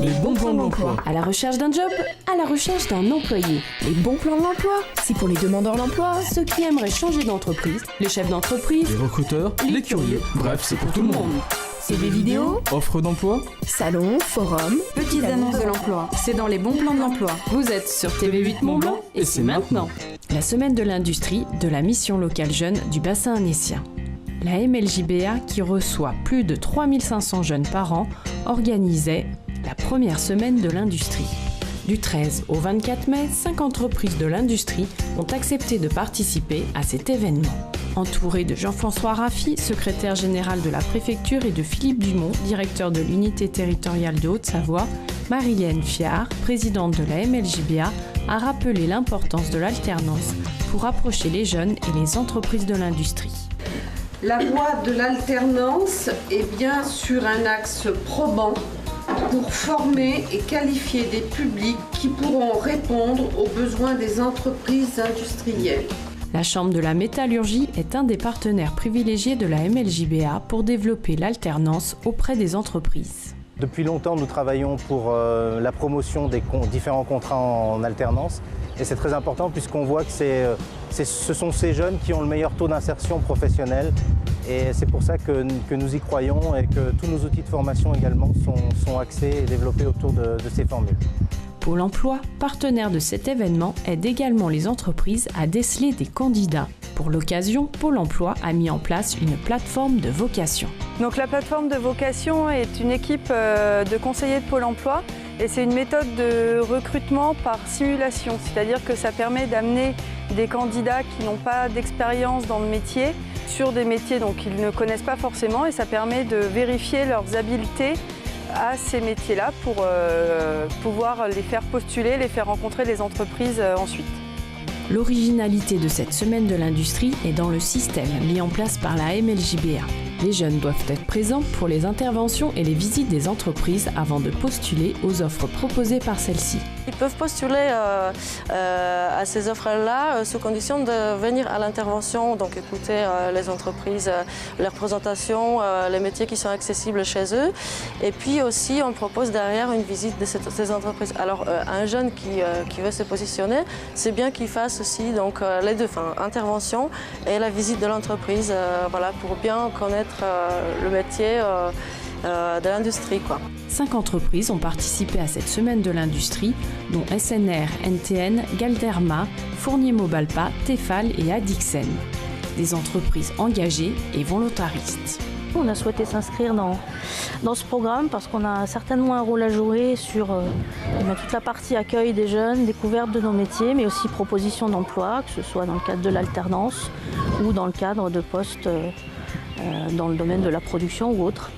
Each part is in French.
Les bons plans de l'emploi. À la recherche d'un job, à la recherche d'un employé. Les bons plans de l'emploi. C'est pour les demandeurs d'emploi. Ceux qui aimeraient changer d'entreprise, les chefs d'entreprise, les recruteurs, les curieux. Bref, c'est pour tout le monde. CV vidéo, offres d'emploi, salon, forum, petites annonces de l'emploi. C'est dans les bons plans de l'emploi. Vous êtes sur TV8 Mont-Blanc et c'est maintenant. La semaine de l'industrie de la mission locale jeune du bassin annécien. La MLJBA, qui reçoit plus de 3500 jeunes par an, organisait la première semaine de l'industrie. Du 13 au 24 mai, 5 entreprises de l'industrie ont accepté de participer à cet événement. Entouré de Jean-François Raffi, secrétaire général de la préfecture, et de Philippe Dumont, directeur de l'unité territoriale de Haute-Savoie, Marie-Hélène Fiard, présidente de la MLJBA, a rappelé l'importance de l'alternance pour rapprocher les jeunes et les entreprises de l'industrie. La voie de l'alternance est bien sur un axe probant pour former et qualifier des publics qui pourront répondre aux besoins des entreprises industrielles. La Chambre de la métallurgie est un des partenaires privilégiés de la MLJBA pour développer l'alternance auprès des entreprises. Depuis longtemps, nous travaillons pour la promotion des différents contrats en alternance. Et c'est très important puisqu'on voit que ce sont ces jeunes qui ont le meilleur taux d'insertion professionnelle. Et c'est pour ça que nous y croyons et que tous nos outils de formation également sont axés et développés autour de ces formules. Pôle emploi, partenaire de cet événement, aide également les entreprises à déceler des candidats. Pour l'occasion, Pôle emploi a mis en place une plateforme de vocation. Donc la plateforme de vocation est une équipe de conseillers de Pôle emploi et c'est une méthode de recrutement par simulation, c'est-à-dire que ça permet d'amener des candidats qui n'ont pas d'expérience dans le métier sur des métiers qu'ils ne connaissent pas forcément, et ça permet de vérifier leurs habiletés à ces métiers-là pour pouvoir les faire postuler, les faire rencontrer les entreprises ensuite. L'originalité de cette semaine de l'industrie est dans le système mis en place par la MLJBA. Les jeunes doivent être présents pour les interventions et les visites des entreprises avant de postuler aux offres proposées par celles-ci. Ils peuvent postuler à ces offres-là sous condition de venir à l'intervention, donc écouter les entreprises, leurs présentations, les métiers qui sont accessibles chez eux. Et puis aussi, on propose derrière une visite de ces entreprises. Alors, un jeune qui veut se positionner, c'est bien qu'il fasse aussi les deux, intervention et la visite de l'entreprise, pour bien connaître le métier de l'industrie. 5 entreprises ont participé à cette semaine de l'industrie, dont SNR, NTN, Galderma, Fournier Mobalpa, Tefal et Adixen. Des entreprises engagées et volontaristes. On a souhaité s'inscrire dans ce programme parce qu'on a certainement un rôle à jouer sur toute la partie accueil des jeunes, découverte de nos métiers, mais aussi proposition d'emploi, que ce soit dans le cadre de l'alternance ou dans le cadre de postes dans le domaine de la production ou autre.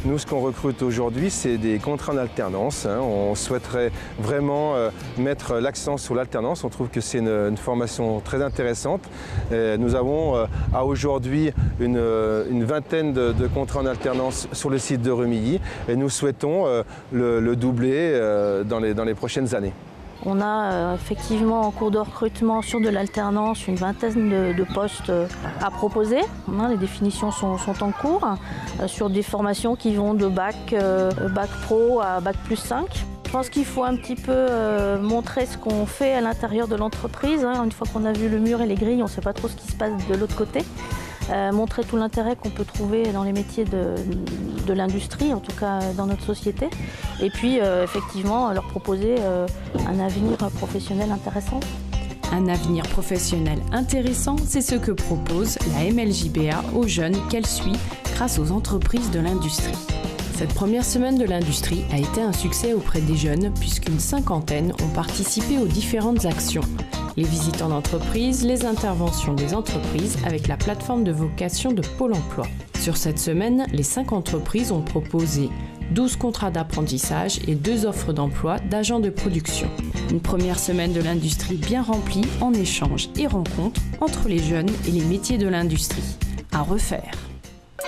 Nous, ce qu'on recrute aujourd'hui, c'est des contrats en alternance. On souhaiterait vraiment mettre l'accent sur l'alternance. On trouve que c'est une formation très intéressante. Nous avons à aujourd'hui une vingtaine de contrats en alternance sur le site de Remilly et nous souhaitons le doubler dans les prochaines années. On a effectivement en cours de recrutement sur de l'alternance une vingtaine de postes à proposer. Les définitions sont en cours sur des formations qui vont de bac pro à bac plus 5. Je pense qu'il faut un petit peu montrer ce qu'on fait à l'intérieur de l'entreprise. Une fois qu'on a vu le mur et les grilles, on ne sait pas trop ce qui se passe de l'autre côté. Montrer tout l'intérêt qu'on peut trouver dans les métiers de l'industrie, en tout cas dans notre société. Et puis effectivement leur proposer un avenir professionnel intéressant. Un avenir professionnel intéressant, c'est ce que propose la MLJBA aux jeunes qu'elle suit grâce aux entreprises de l'industrie. Cette première semaine de l'industrie a été un succès auprès des jeunes puisqu'une cinquantaine ont participé aux différentes actions. Les visiteurs d'entreprise, les interventions des entreprises avec la plateforme de vocation de Pôle emploi. Sur cette semaine, les 5 entreprises ont proposé 12 contrats d'apprentissage et 2 offres d'emploi d'agents de production. Une première semaine de l'industrie bien remplie en échanges et rencontres entre les jeunes et les métiers de l'industrie. À refaire.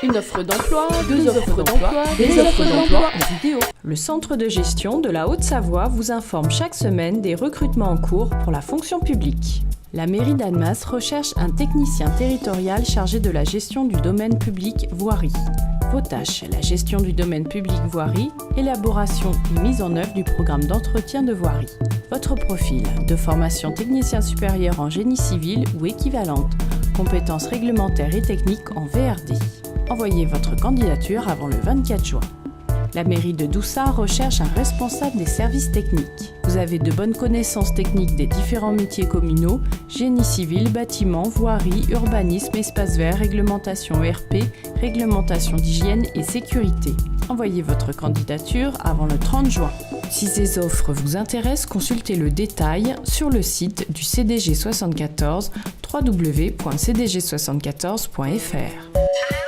Une offre d'emploi, 2 offres d'emploi, des offres d'emploi en vidéo. Le centre de gestion de la Haute-Savoie vous informe chaque semaine des recrutements en cours pour la fonction publique. La mairie d'Annemasse recherche un technicien territorial chargé de la gestion du domaine public voirie. Vos tâches, la gestion du domaine public voirie, élaboration et mise en œuvre du programme d'entretien de voirie. Votre profil, de formation technicien supérieur en génie civil ou équivalente, compétences réglementaires et techniques en VRD. Envoyez votre candidature avant le 24 juin. La mairie de Doussard recherche un responsable des services techniques. Vous avez de bonnes connaissances techniques des différents métiers communaux, génie civil, bâtiment, voirie, urbanisme, espace vert, réglementation ERP, réglementation d'hygiène et sécurité. Envoyez votre candidature avant le 30 juin. Si ces offres vous intéressent, consultez le détail sur le site du CDG 74 www.cdg74.fr.